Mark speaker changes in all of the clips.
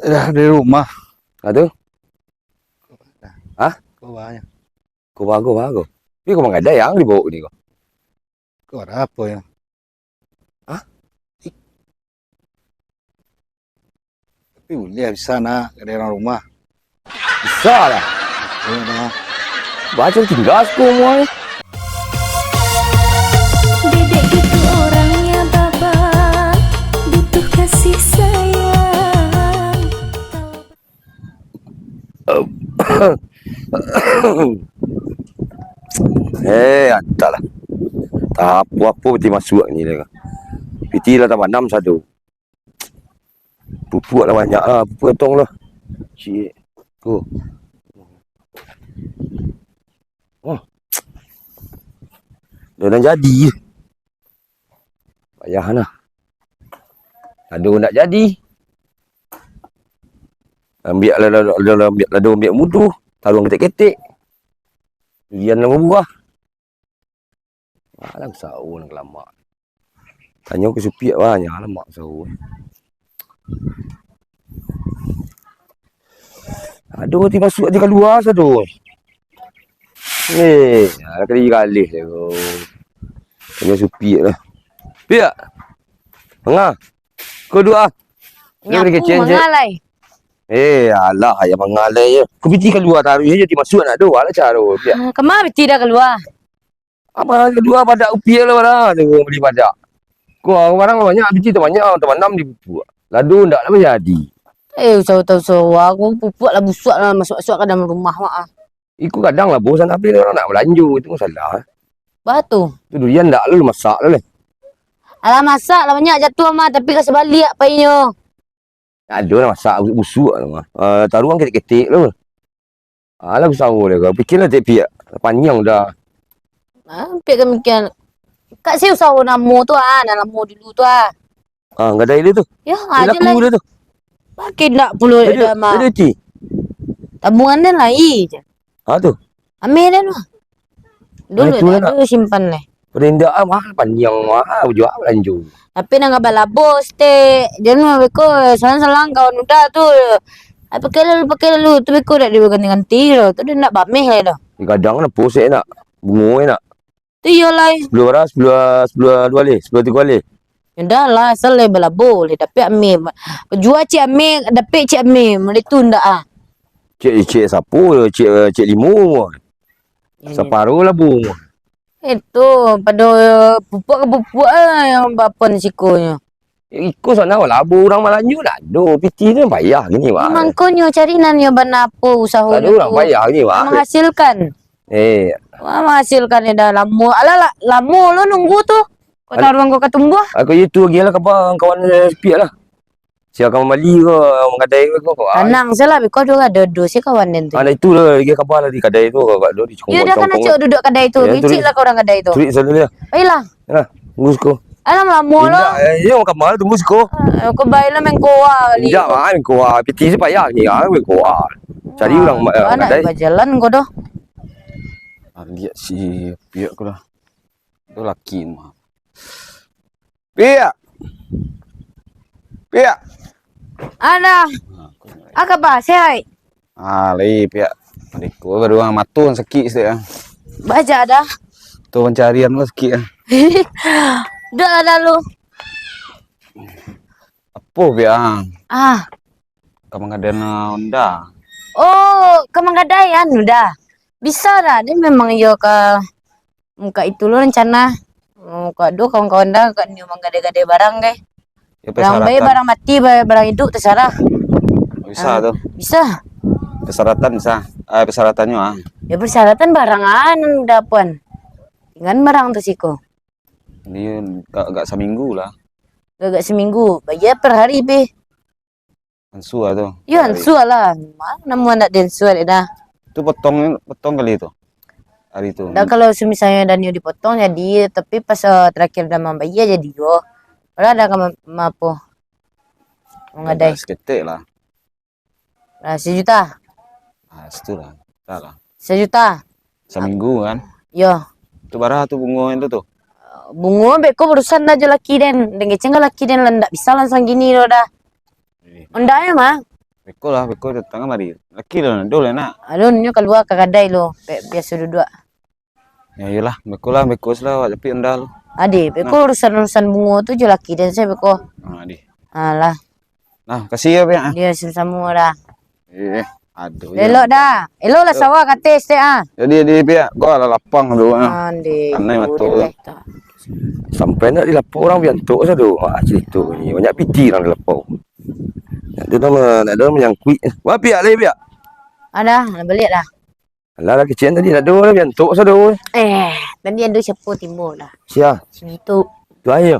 Speaker 1: Dah di rumah.
Speaker 2: Aduh, hah?
Speaker 1: Kau banyak.
Speaker 2: Kau bagus. Tapi kau nggak ada yang dibawa ni kau.
Speaker 1: Kau ada apa ya?
Speaker 2: Hah?
Speaker 1: Tapi boleh di sana ke daerah rumah.
Speaker 2: Bisa lah.
Speaker 1: Oh, dah.
Speaker 2: Baca tinggal semua.
Speaker 3: Dedek gitu orangnya baba, butuh kasih sayang.
Speaker 2: Entahlah. Tak apa peti masuk ni dah. Peti lah tambah 6 satu. Pupuk lah banyak lah. Pupuk tong lah. Cik. Tu. Oh. Dah nak jadi. Payah lah. Aduh nak jadi. Ambil lah ambil mudu. Tarung ketik-ketik. Durian nama buah. Alang sahur nak lama. Tanya ke supiak banyak lama sahur. Aduh, ti masuk dia keluar satu. Nak kali je kau. Tanya supiak lah. Piak. Tengah. Kau dua.
Speaker 4: Nyapu mengalai.
Speaker 2: Alah, ayah mengalai je. Kau piti keluar taruh je, ti masuk nak doa lah cara. Piak.
Speaker 4: Kemana tidak keluar?
Speaker 2: Apa kedua pada upiak lah barang. Tengok beli pada. Kau barang banyak, piti tu banyak. Teman-teman di pupuk. Ladu ndak lah jadi.
Speaker 4: Tahu aku pupuk lah busuk lah masuk-masuk ke dalam rumah mak.
Speaker 2: Ikut kadang lah bosan tapi orang nak belanja itu masalah.
Speaker 4: Batu.
Speaker 2: Tu durian ndak lu masak lah.
Speaker 4: Alah masak lah banyak jatuh mah tapi kasih balik apa inyo.
Speaker 2: Ada lah masak busuk lah mah. Taruhan ketik-ketik lah. Alah aku sahur dia kau. Fikirlah tak piak. Panjang dah.
Speaker 4: Hampir kan mikir. Kak saya usaha namo tu namo dulu tu
Speaker 2: Enggak ada dia tu.
Speaker 4: Ya,
Speaker 2: Dia
Speaker 4: aja
Speaker 2: laku
Speaker 4: lah.
Speaker 2: dia tu.
Speaker 4: Pakai nak puluh
Speaker 2: Dia
Speaker 4: dah mah.
Speaker 2: ada ti.
Speaker 4: Tabungan dia lah je.
Speaker 2: Tu.
Speaker 4: Ambil dia mah. Dulu
Speaker 2: itu lah
Speaker 4: dah simpan lah.
Speaker 2: Perindak mahal panjang mahal jual belanja.
Speaker 4: Tapi nak ngabal labos te. Dia mah beko salang-salang kawan udah tu. Pakai lalu tu beko dak dia ganti-ganti tu. Tu dia nak bameh lah dah.
Speaker 2: Kadang nak posek nak. Bunga nak.
Speaker 4: Tu yo lah.
Speaker 2: 10 orang 10 2 leh, 10 3 leh.
Speaker 4: Ya dah lah asal bela boleh tapi ambil. Jual cik ambil, dapat cik ambil. Mulai tu ndak
Speaker 2: Cik sapu, cik limo. Separuh lah bunga.
Speaker 4: Itu pada pupuk yang bapan sikonya.
Speaker 2: Ikut sana labu orang Melayu lah. Aduh, piti tu payah gini mah.
Speaker 4: Memang konyo cari nanyo bana apa usaha
Speaker 2: Ada orang payah gini mah.
Speaker 4: menghasilkan. Menghasilkan ni dah lama. Alah lama lo nunggu tu. Kau taruh kau ketumbuh.
Speaker 2: Aku itu lagi lah kawan sepiak lah. Siapa kawan Mali ke, orang kadai ke kau.
Speaker 4: Tenang salah kau dua ada si kawan tu.
Speaker 2: Ada itu lah lagi kabar lah di kadai tu kau di congkong.
Speaker 4: Ya dah kan acik duduk kedai tu. Kecil lah kau orang kedai tu.
Speaker 2: Turik selalu dia.
Speaker 4: Baiklah.
Speaker 2: Ya, tunggu siko.
Speaker 4: Alah lama lo.
Speaker 2: Ya, orang kabar tunggu siko.
Speaker 4: Kau baiklah main koa kali.
Speaker 2: Enggak main kuah. Piti si payah ni, main kuah. Cari orang kadai.
Speaker 4: Anak berjalan kau dah.
Speaker 1: Lihat si piak aku lah. Tu laki mah.
Speaker 2: Piak. Piak.
Speaker 4: Ada. Apa bah sehat?
Speaker 1: Lai piak. Adikku baru orang matun sakit sikit.
Speaker 4: Baca dah.
Speaker 1: Tu pencarian lah sikit.
Speaker 4: Dah lah lalu.
Speaker 1: Apa piak? Kamu ada Honda.
Speaker 4: Oh, kemanggadaian udah. Bisa dah. Dia memang yo ke muka itu lo rencana. Muka dua kawan-kawan dah kan dia menggadai-gadai barang guys.
Speaker 1: Ya,
Speaker 4: Barang baik, barang mati, barang hidup terserah.
Speaker 1: Bisa tu.
Speaker 4: Bisa.
Speaker 1: Persyaratan bisa. Persyaratannya
Speaker 4: Ya persyaratan barangan udah puan. Dengan barang tu siko.
Speaker 1: Dia agak seminggu lah.
Speaker 4: Agak seminggu. Bayar per hari be.
Speaker 1: Ansu lah tu.
Speaker 4: Ya ansu lah. Mana mau nak densu dah.
Speaker 1: Tu potong kali tu. Hari tu.
Speaker 4: Dah kalau misalnya Danio dipotong jadi tapi pas terakhir dah membayar jadi yo. Orang ada apa? Mengadai.
Speaker 1: Seketik lah.
Speaker 4: 1 juta.
Speaker 1: Itu lah. Tak lah.
Speaker 4: 1 juta.
Speaker 1: Seminggu kan.
Speaker 4: Yo.
Speaker 1: Tu barah tu bunga itu tu.
Speaker 4: Bunga beko berusan dah je laki den. Dengan cenggal laki den lah ndak bisa langsung gini lo dah. Ondanya mah.
Speaker 1: beko datang mari. Laki lo dole nak.
Speaker 4: Alun nyo keluar ke kedai lo. Biasa duduk.
Speaker 1: Ya iyalah, beko lah tapi anda lo.
Speaker 4: Ade, beko urusan bunga tu je laki dan saya beko.
Speaker 1: Di.
Speaker 4: Alah,
Speaker 1: Nah, kasih ya, Pia.
Speaker 4: dia sama dah.
Speaker 1: Aduh.
Speaker 4: Elok dah. Elok lah sawah kata stek ah.
Speaker 1: Jadi Pia, kau ala lapang dulu.
Speaker 4: Ande.
Speaker 1: Anai matu.
Speaker 2: Sampai nak dilapor orang biantuk saya tu. Cerita ni. Banyak piti orang dilapor. Dia nak ada menyangkut. Wah, piak lagi piak.
Speaker 4: Ada, nak balik dah.
Speaker 2: Alah, kecil tadi nak ada orang biantuk saya tu.
Speaker 4: Tadi ada siapa timbul lah.
Speaker 2: Siapa?
Speaker 4: Itu.
Speaker 2: Tu ayo.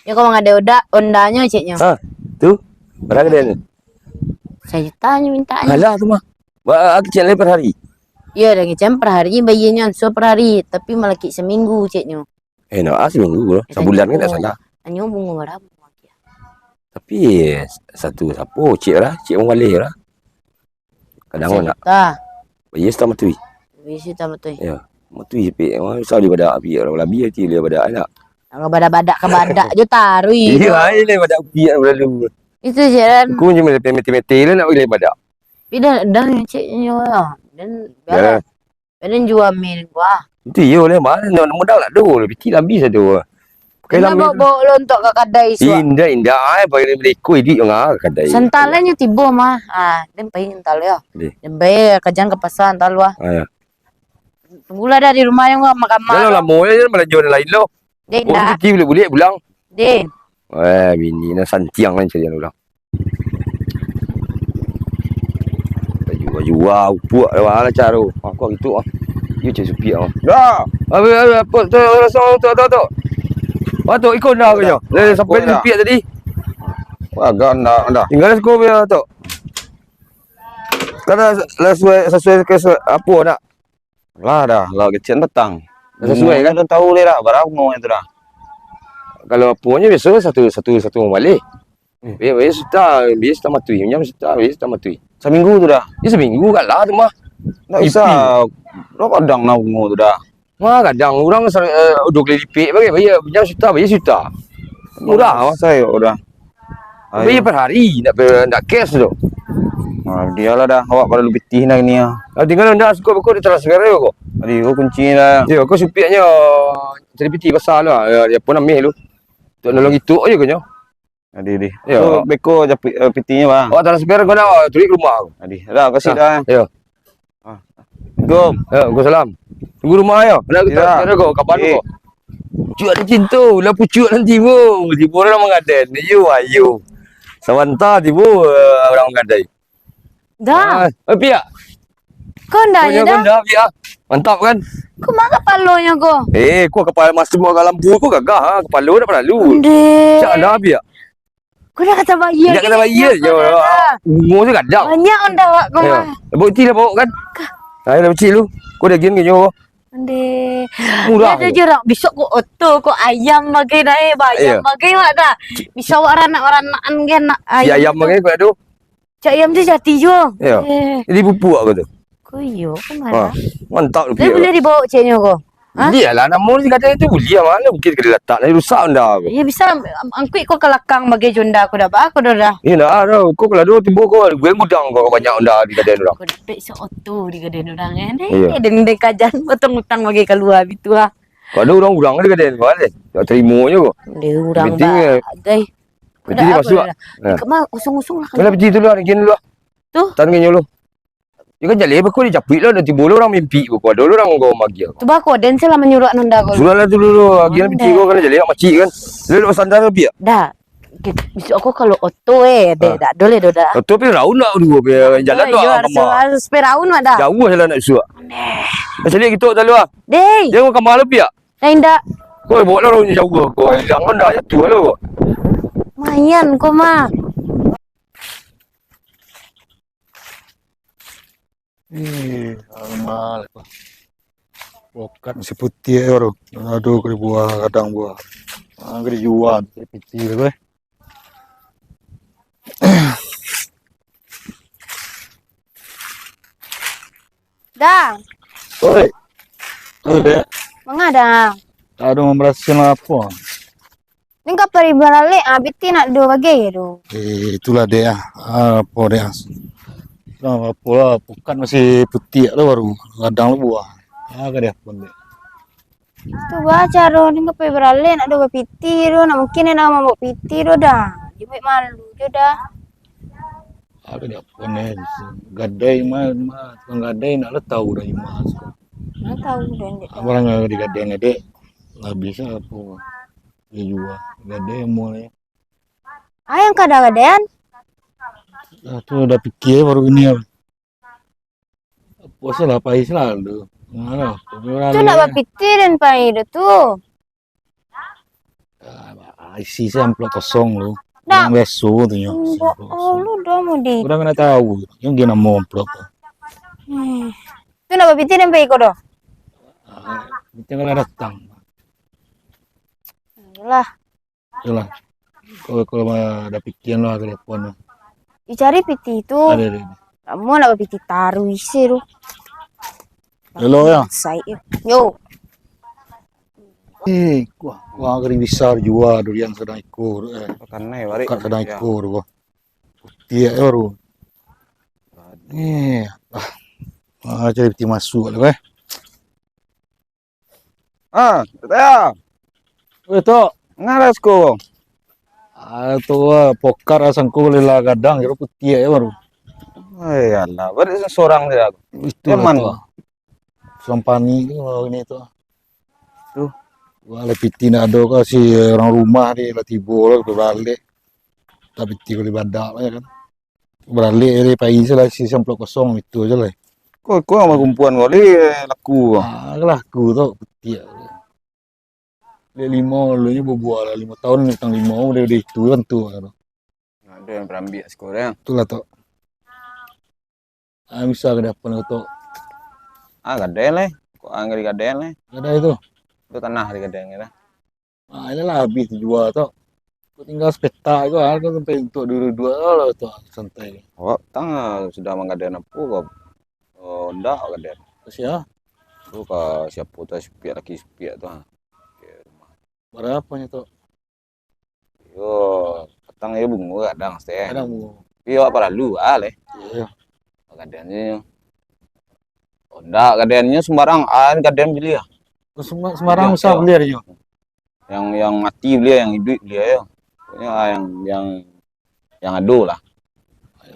Speaker 4: Ya kau ada ondanya ciknya.
Speaker 2: Ha, tu. Berapa dia ni?
Speaker 4: Saya tanya mintanya.
Speaker 2: Alah tu mah. Kecil lagi per hari.
Speaker 4: Ya, dah kecam per hari bayinya so per hari, tapi malaki seminggu ciknya.
Speaker 2: Nak seminggu lah. Sebulan kan tak salah.
Speaker 4: Hanya bunga berapa?
Speaker 2: Tapi satu siapa? Cik lah. Cik orang balik lah. Kadang nak.
Speaker 4: Tak.
Speaker 2: Bayi setah matui.
Speaker 4: Bisi tak betul.
Speaker 2: Ya. Matui sepik. Risau dia badak api. Orang labi hati dia badak anak.
Speaker 4: Kalau badak-badak ke badak je tarui.
Speaker 2: Ya, ini badak api yang berlalu.
Speaker 4: Itu je kan.
Speaker 2: Aku je meti-meti lah nak bagi badak.
Speaker 4: Tapi dah ciknya lah. Dan biarlah. Dan jual mil gua.
Speaker 2: Itu ya lah. Mana nak modal lah tu. Piti habis lah tu.
Speaker 4: Kena bawa lo untuk ke kedai suap.
Speaker 2: Indah. Ay, bagi dia ikut di orang kedai.
Speaker 4: Santalannya tiba mah. Dan paling ental ya. Dan bayar kerjaan ke pasar ental wah.
Speaker 2: Ya.
Speaker 4: Tunggulah dah di rumah yang gua makan
Speaker 2: Jangan lama je malah jual lain lo.
Speaker 4: Dek
Speaker 2: Oh,
Speaker 4: dah.
Speaker 2: piti boleh pulang.
Speaker 4: Dek.
Speaker 2: Bini nak santiang kan cari orang. Jual upuk lah cara. Aku gitu ah. You cari supi ah. Dah. Apa tu rasa tu. Wah tu ikut dah kau. Sampai supi tadi.
Speaker 1: Wah, anda.
Speaker 2: Tinggal skop ya tu. Karena sesuai ke apa nak?
Speaker 1: Lah kecil petang.
Speaker 2: Sesuai kan?
Speaker 1: Dah tahu dia dah, barang mau itu dah.
Speaker 2: Kalau punya biasa satu balik. Biasa matui. Biasa matui.
Speaker 1: Seminggu tu dah.
Speaker 2: Ini seminggu kan lah tu mah.
Speaker 1: Tak usah. Lo kadang nak mau tu dah.
Speaker 2: Mah kadang orang 2 kali lipat bagi bayar bayar juta. Murah mah.
Speaker 1: Saya udah.
Speaker 2: Bayar per hari nak cash tu.
Speaker 1: Dia lah dah. Awak pada lebih tih nak ni ah.
Speaker 2: Tinggal anda skop aku dia transfer aku.
Speaker 1: Adi, kunci lah.
Speaker 2: Ya, aku supiaknya cari piti pasal lah. Dia pun ambil lu. Tu nolong itu aja kau.
Speaker 1: Adi.
Speaker 2: Ya.
Speaker 1: So, beko je pitinya bang.
Speaker 2: Oh, transfer kau nak tulis ke rumah aku.
Speaker 1: Adi, dah kasih dah.
Speaker 2: Ya.
Speaker 1: Assalamualaikum.
Speaker 2: Ya, Waalaikumsalam. Tunggu rumah ya. Nak kita transfer kau kapan kau? Cuak ada cinta, lah pucuk nanti bu. Tiba orang mengaden. Ayo. Sawanta tiba orang mengadai.
Speaker 4: Dah.
Speaker 2: Piak.
Speaker 4: Kau dah ya dah.
Speaker 2: Dah piak. Mantap kan?
Speaker 4: Kau mana kepalanya kau?
Speaker 2: Kau kepala masa semua kat lampu kau gagah ha. Kepala dah pernah lu.
Speaker 4: Dek.
Speaker 2: Cak dah piak.
Speaker 4: Kau dah kata bayi.
Speaker 2: Dia kata bayi je. Umur tu kadang.
Speaker 4: Banyak anda wak kau mah.
Speaker 2: Bukti dah bawa kan? Dah kecil lu. Kau dah game ke nyawa?
Speaker 4: Dek.
Speaker 2: Murah.
Speaker 4: Ada jerak besok kau oto kau ayam bagi dah bayam bagi wak dah. Bisa wak ranak-ranakan kan nak
Speaker 2: Si ayam bagi kau ada.
Speaker 4: Cak ayam tu jati je.
Speaker 2: Ya. Jadi pupuk aku tu.
Speaker 4: Kau yo kau mana?
Speaker 2: Mantap lu
Speaker 4: Dia
Speaker 2: piak.
Speaker 4: boleh dibawa ciknya kau.
Speaker 2: Dia lah nama dia kata itu boleh mana mungkin kena letak lagi rusak anda aku.
Speaker 4: Ya bisa angkut kau ke belakang bagi jonda aku dah aku dah.
Speaker 2: Ya dah kau kalau ada tiba kau gue gudang kau banyak anda di kedai orang.
Speaker 4: Kau dapat seoto di kedai orang kan.
Speaker 2: Iya.
Speaker 4: Dan kajan potong utang bagi keluar gitu ah.
Speaker 2: Kau ada orang gudang di kedai kau ada. Tak terima je kau.
Speaker 4: Dia orang
Speaker 2: Penting
Speaker 4: bagai.
Speaker 2: Peti dia masuk.
Speaker 4: Kemana usung-usung lah.
Speaker 2: Kau peti dulu hari dulu.
Speaker 4: Tu.
Speaker 2: Tan dulu. Dia kan jadi kau dia capit lah nanti boleh orang mimpi kau ada orang kau magi.
Speaker 4: Tu bah kau dan selama menyuruh nanda kau.
Speaker 2: Sudah lah dulu lagi peti kau kan jadi makcik kan. Lalu sandar lebih.
Speaker 4: Dah. Besok aku kalau oto dah boleh dah.
Speaker 2: Tu pi raun nak dua jalan tu kamar.
Speaker 4: Harus peraun dah.
Speaker 2: Jauh jalan nak suak. Macam gitu dah lu ah.
Speaker 4: Deh.
Speaker 2: Dia kau kamar lebih ah.
Speaker 4: Lain dah.
Speaker 2: Kau bawa orang jauh kau. Jangan dah jatuh lu.
Speaker 4: Mayan kau mah.
Speaker 5: Normal. Bokat masih putih baru. Aduh, kena buah kadang buah. Kena jual putih tu.
Speaker 4: Dah.
Speaker 5: Oi. Oi.
Speaker 4: Mengada.
Speaker 5: Ada memberaskan apa?
Speaker 4: Ni kau pergi beralih, biti nak dua bagi tu.
Speaker 5: Itulah dia. Apa dia? Nah, apa lah, pekan masih putih lah baru kadang lu buah. Agak deh pun deh.
Speaker 4: Tu baca ro ni ngapai beralih nak do piti ro nak mungkin nak mau piti ro dah. Jumit malu je dah.
Speaker 5: Agak deh pun deh. Gadai mah tukang gadai nak lah tahu dah mas.
Speaker 4: Nak tahu dah ni.
Speaker 5: Orang nggak di gadai nggak deh. Nggak bisa apa. Dia juga gadai mulai.
Speaker 4: Ah yang kadang-kadang
Speaker 5: Tuh udah pikir baru ini ya. Puasa lah pahit selalu. Nah,
Speaker 4: tu nak berpiti dan pai dah tu.
Speaker 5: isi saya amplop kosong lu.
Speaker 4: Dah.
Speaker 5: Yang beso tuh nyo.
Speaker 4: Oh lu dah mau di.
Speaker 5: Udah kena tahu. Yang gina mau amplop.
Speaker 4: Tu nak berpiti dan pai ko dah.
Speaker 5: Kita kalau datang.
Speaker 4: Lah,
Speaker 5: Itulah. Kalau ada pikiran lo ke depan.
Speaker 4: dicari piti tu.
Speaker 5: Ada.
Speaker 4: Kamu nak berpiti taruh isi tu.
Speaker 5: Hello ya.
Speaker 4: Saya. Yo.
Speaker 5: Wah gering besar juga durian sedang ikut.
Speaker 1: Karena ya bari.
Speaker 5: Kan sedang ikut gua. Putih ya baru. Cari peti masuk lah eh.
Speaker 1: Ya.
Speaker 5: Itu
Speaker 1: Ngaras ko.
Speaker 5: pokar asangku lela gadang jero putih ya baru.
Speaker 1: Ay, Allah, bari seorang dia.
Speaker 5: Itu
Speaker 1: Teman.
Speaker 5: Sampani itu ini tuh.
Speaker 1: Tuh.
Speaker 5: Wah, piti nak ada kasih orang rumah dia lah tiba lah berbalik. Tapi tiba di badak lah ya kan. Beralik dari pagi lah si samplok kosong itu aja lah.
Speaker 1: Kok sama kumpulan kali laku.
Speaker 5: Lah aku tuh peti. Dia 5 lu nya berbuah lah 5 tahun tentang 5 udah itu kan tuh.
Speaker 1: Ada yang berambil skornya.
Speaker 5: Itulah tuh. Bisa ke depan tuh.
Speaker 1: Gaden lah. Kok anggar di gaden lah.
Speaker 5: Ada itu.
Speaker 1: Itu tanah di gaden kita.
Speaker 5: Ini lah habis dijual tuh. Aku tinggal sepeta itu aku sampai untuk dua lah tuh santai.
Speaker 1: Oh, tang sudah menggaden apa kok. Oh, ndak gaden.
Speaker 5: Terus ya,
Speaker 1: Tuh ka siapa tuh sepiak lagi sepiak tuh.
Speaker 5: berapa nya tuh?
Speaker 1: Yo, petang ya bunga kadang teh.
Speaker 5: Ada mau.
Speaker 1: Yo apa lalu le.
Speaker 5: Iya.
Speaker 1: Gadennya. Oh, ndak gadennya sembarang gaden beli ya.
Speaker 5: Semarang bisa beli aja.
Speaker 1: Yang mati beli yang hidup beli ya. Pokoknya yang ado lah.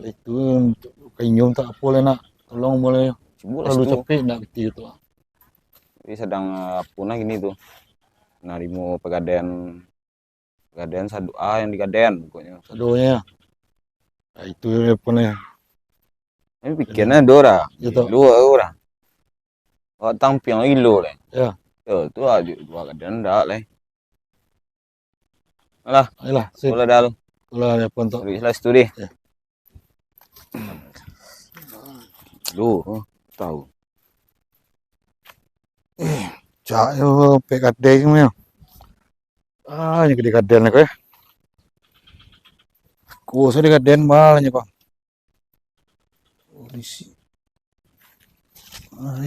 Speaker 5: Itu untuk kenyum tak boleh nak tolong boleh.
Speaker 1: Sibuk
Speaker 5: Lalu
Speaker 1: lah
Speaker 5: capek nak betul itu.
Speaker 1: Tapi sedang punah gini tuh. Narimo pegaden sadu yang di gaden pokoknya.
Speaker 5: Adonya. Nah, itu teleponnya.
Speaker 1: Ini pikirnya dora.
Speaker 5: Gitu.
Speaker 1: Lu ora. Oh, tampiang ilo le.
Speaker 5: Ya.
Speaker 1: Yo, tu aja dua gaden ndak le. Alah,
Speaker 5: Ayolah, sip.
Speaker 1: bola dah lu.
Speaker 5: Kalau telepon tuh.
Speaker 1: Tulis studi.
Speaker 5: Ya.
Speaker 1: Lu tahu.
Speaker 5: Cak yo PKD semua. Ini gede kaden aku ya. Ku saya di kaden malnya kok. Polisi.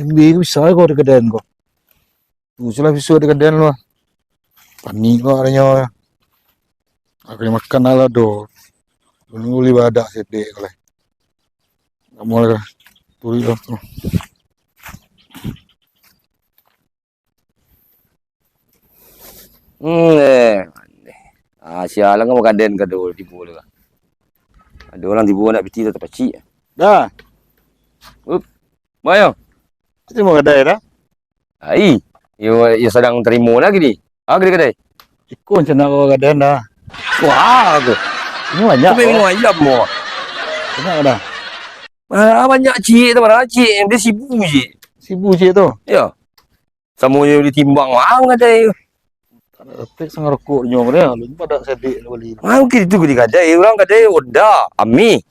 Speaker 5: MB bisa kok di kaden kok. Tuh sudah bisa di kaden loh. Panik kok adanya. Aku makan ala do. Nunggu li badak sedek kali. Kamu lah. Turi lah.
Speaker 2: Sialang ka magaden ka do tibo ka. Ada orang tibo nak piti tak pacik.
Speaker 5: Dah.
Speaker 2: Mayo.
Speaker 5: Itu mau kedai dah.
Speaker 2: Ai, yo sedang terima lagi ni. Gede kedai.
Speaker 5: Ikut macam nak kau kedai dah.
Speaker 2: Wah, aku.
Speaker 5: Ini banyak.
Speaker 2: Tapi minum ayam mo.
Speaker 5: Banyak dah.
Speaker 2: Banyak cik tu mana cik dia sibuk je.
Speaker 5: Sibuk cik tu.
Speaker 2: Ya. Semuanya ditimbang kedai.
Speaker 5: Tek sangat rokok nyong dia. Lu pada sedek beli.
Speaker 2: Mungkin itu di kedai orang kedai oda, ami.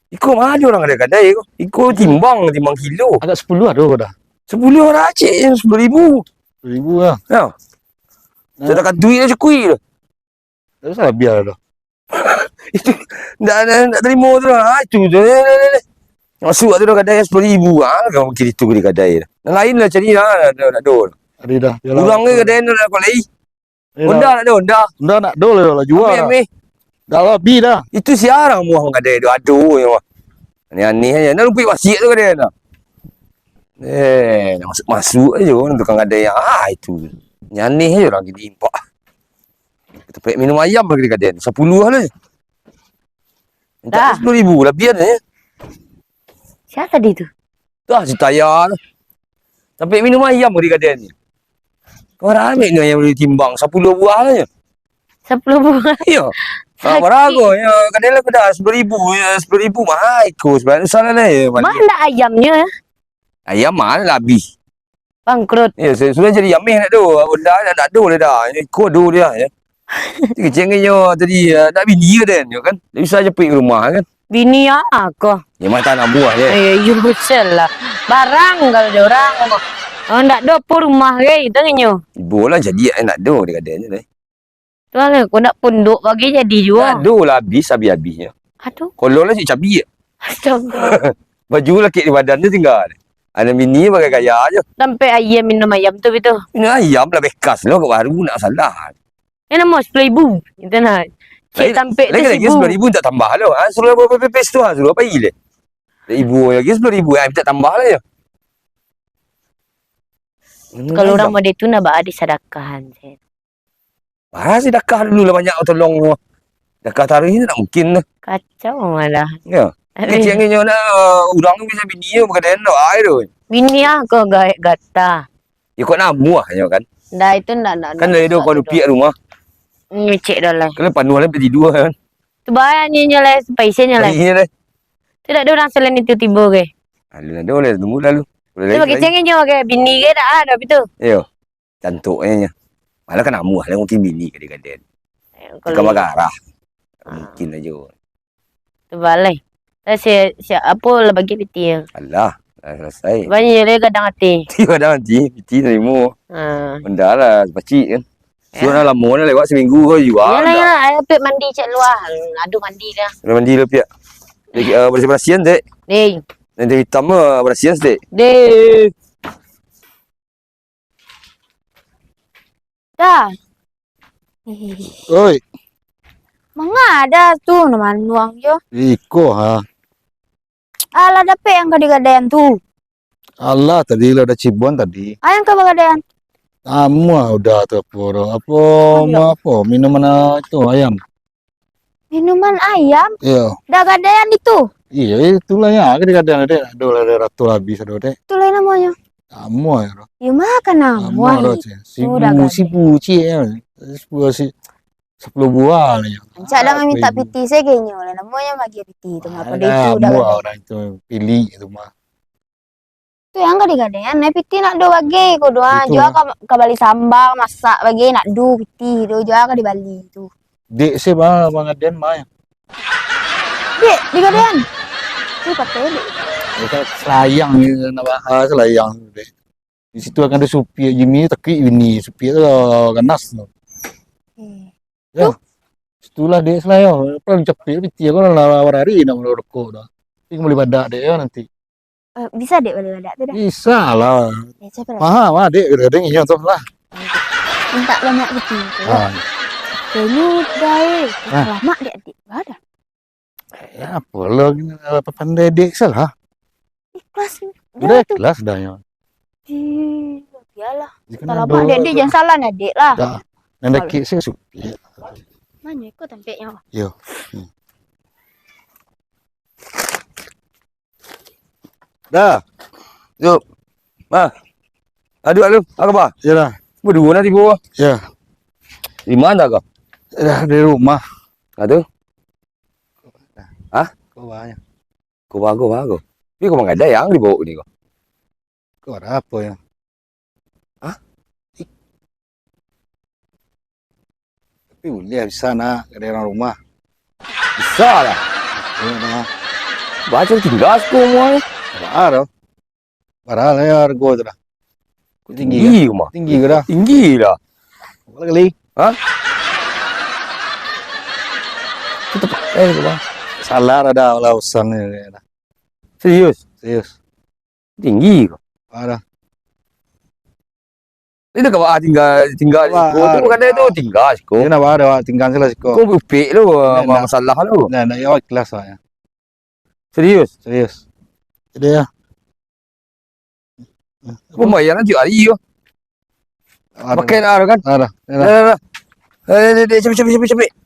Speaker 2: Iko mana orang kedai? Iko timbang kilo.
Speaker 5: Agak 10 ada kau dah.
Speaker 2: 10 orang cik yang 10,000.
Speaker 5: 1000 lah.
Speaker 2: Ya. Sedangkan duit dia cukup.
Speaker 5: Terus saya biar dah.
Speaker 2: Itu ndak terima tu lah. Itu je. Masuk tu dah kedai 10,000. Kamu kira itu di kedai. Yang lain lah cari lah. Nak dol.
Speaker 5: Ada dah.
Speaker 2: Kurang ke kedai nak kau lagi. Honda nak ada Honda.
Speaker 5: Honda nak dol lah jual.
Speaker 2: Ambil.
Speaker 5: Dah lebih dah.
Speaker 2: Itu siarang muah menggadai tu. Aduh ya. Aneh-aneh aja. Nak lupa wasiat tu dia dah. Nak masuk aja orang tukang gadai yang itu. Aneh aja orang gini impak. Tempat minum ayam lagi dekat dia. 10 lah.
Speaker 4: Dah.
Speaker 2: Minta 10,000 lebih ya.
Speaker 4: Siapa tadi tu?
Speaker 2: Dah si tayar. Sampai minum ayam dekat dia ni. Kau ramai ni yang boleh timbang 10 buah lah ya.
Speaker 4: 10 buah.
Speaker 2: Ya. Tak berago ya. Kadang aku dah 10,000 ya. 10,000 mahal ikut sebenarnya salah lah ya.
Speaker 4: Mana ayamnya?
Speaker 2: Ayam mahal lah habis.
Speaker 4: Bangkrut.
Speaker 2: Ya, saya sudah jadi yamin nak tu. Dah nak tu dah. Ikut tu dia ya. Kecengnya tadi nak bini ke dan kan. Dia bisa jepit ke rumah kan.
Speaker 4: Bini aku.
Speaker 2: Ya mata nak buah je.
Speaker 4: You lah. Barang kalau dia orang. Oh, ndak do pun rumah ke tengahnya.
Speaker 2: Ibu lah jadi nak do dia kata ni.
Speaker 4: Tu lah, aku nak punduk bagi jadi juga.
Speaker 2: Nak do lah habis-habisnya.
Speaker 4: Aduh,
Speaker 2: Kalau lah cik cabi.
Speaker 4: astaga.
Speaker 2: Baju laki di badan dia tinggal. Ada bini pakai gaya aja.
Speaker 4: Sampai ayam minum ayam tu betul.
Speaker 2: Ini ayam lah bekas lah kat baru nak salah.
Speaker 4: Ini mau 10,000. Kita nak. Cik tampik tu
Speaker 2: Lagi 10,000 tak tambah lah. Suruh apa pepes tu suruh apa ile. Ibu lagi 10,000 tak tambah lah ya.
Speaker 4: Kalau orang model tu nak bawa di sedekahan.
Speaker 2: Sedekah dulu lah banyak tolong. Sedekah tarikh ni tak mungkin lah.
Speaker 4: Kacau malah.
Speaker 2: Ya. Kecengnya nak orang tu bisa bini dia bukan enak air tu.
Speaker 4: Bini aku gaik gata.
Speaker 2: Ya kau nak muah ya kan.
Speaker 4: Dah itu nak.
Speaker 2: Kan dari tu kau rupiah rumah.
Speaker 4: Cek dah lah.
Speaker 2: Kalau panuh lah tidur kan.
Speaker 4: Tu bayar ni nyala paisnya lah.
Speaker 2: Ini lah.
Speaker 4: Tidak ada orang selain itu tiba ke.
Speaker 2: Lalu ada boleh tunggu lalu.
Speaker 4: Tu bagi cengenya ke bini ke dah ada betul.
Speaker 2: Ya. Cantuknya. Malah kan muah lah mungkin bini kadang-kadang. Bukan
Speaker 4: Kalau
Speaker 2: magarah. Mungkin aja.
Speaker 4: tu balai. Saya apa lah bagi piti yang.
Speaker 2: Alah. Dah selesai.
Speaker 4: Banyak le kadang hati.
Speaker 2: Tiba dah nanti. Piti terima.
Speaker 4: Ha.
Speaker 2: Benda lah. Pacik kan. Suara lama lah lewat seminggu kau jual.
Speaker 4: Yalah ya, saya pergi mandi cek luar. Aduh mandi dah.
Speaker 2: Dah mandi lah pihak. Bersih-bersih dek.
Speaker 4: Deh.
Speaker 2: Nanti hitam lah bersih dek.
Speaker 4: Deh. Dah.
Speaker 5: Oi,
Speaker 4: Manga ada tu nama nuang yo.
Speaker 5: Iko ha.
Speaker 4: Alah dapet yang gadai-gadaian tu.
Speaker 5: Allah tadi lah ada cibon tadi.
Speaker 4: Ayang ke gadaian.
Speaker 5: Kamu udah tu apa minuman itu ayam.
Speaker 4: Minuman ayam.
Speaker 5: Iya.
Speaker 4: Dah gadaian itu.
Speaker 5: Iya, itulah ya. Kadang-kadang ada ratu habis ada dek.
Speaker 4: Tu lain namanya.
Speaker 5: Kamu ya.
Speaker 4: Ya makan nama.
Speaker 5: Kamu
Speaker 4: Sudah
Speaker 5: si puci ya. 10 buah lah ya.
Speaker 4: Cak dah minta piti saya kayaknya. Oleh namanya bagi piti itu ngapa dia itu dah
Speaker 5: Kamu
Speaker 4: gadaian.
Speaker 5: orang itu pilih itu mah.
Speaker 4: Tu yang gadai-gadaian. Naik piti nak do bagi ko doa.
Speaker 5: Itu.
Speaker 4: Jual ke Bali sambal masak bagi nak do piti do jual ke di Bali tu.
Speaker 5: Dek saya bang Aden mah.
Speaker 4: Dek, di gadaian. Tu pakai dek.
Speaker 5: Kita selayang ni nak bahas selayang dek. Di situ akan ada supir Jimmy teki ini supir tu ganas tu. Ya. Itulah dia selayang. Paling cepet piti aku lah hari nak merokok dah. Tapi boleh badak dek ya nanti.
Speaker 4: Bisa dek boleh badak tu dah.
Speaker 5: Bisa lah.
Speaker 4: Siapa lah?
Speaker 5: Mahal dek ada yang tu lah.
Speaker 4: Minta banyak piti.
Speaker 5: Ah,
Speaker 4: Kayaknya dah
Speaker 5: Ah.
Speaker 4: lama dek adik. Gak ada.
Speaker 5: ya apa lah apa pandai dek salah.
Speaker 4: Ikhlas.
Speaker 5: Udah
Speaker 4: Dah tu.
Speaker 5: kelas dah ya.
Speaker 4: Biarlah.
Speaker 5: Jika
Speaker 4: Tak lama dek dia jangan salah nak dek lah.
Speaker 5: dah. Nanda kek saya supir.
Speaker 4: Mana ikut tampaknya.
Speaker 5: Yo.
Speaker 2: Dah. Yuk. Ma. Aduh. Apa khabar?
Speaker 5: Ya lah.
Speaker 2: Berdua nanti bawah.
Speaker 5: Ya.
Speaker 2: Di mana kau?
Speaker 5: Dah dari rumah.
Speaker 2: Aduh.
Speaker 5: Kau banyak.
Speaker 2: Kau bagus. Tapi kau ada yang dibawa ni kau.
Speaker 5: Kau ada apa ya?
Speaker 2: Hah?
Speaker 5: Tapi boleh bisa nak ke daerah rumah.
Speaker 2: Bisa lah.
Speaker 5: Ya dah.
Speaker 2: Baca tinggal semua ni.
Speaker 5: Ada. Barang lah ya harga tu dah. Tinggi ke?
Speaker 2: Tinggi ke mah?
Speaker 5: Tinggi ke dah?
Speaker 2: Tinggi lah.
Speaker 5: Berapa kali?
Speaker 2: Kita ke bang.
Speaker 5: Salah ada lah usan ni.
Speaker 2: Serius.
Speaker 5: Serius.
Speaker 2: Tinggi ke?
Speaker 5: Ada.
Speaker 2: Ini kau tinggal tinggal di situ. Tu bukan itu tinggal situ.
Speaker 5: Dia nak ada tinggal sila siko.
Speaker 2: Kau upik lu
Speaker 5: Nak.
Speaker 2: masalah lu.
Speaker 5: Nah, nak ya kelas lah ya.
Speaker 2: Serius.
Speaker 5: Serius. Jadi ya.
Speaker 2: Pembayaran tu hari yo.
Speaker 5: Ada.
Speaker 2: Makan ada kan?
Speaker 5: Ada.
Speaker 2: Dah. Cepet.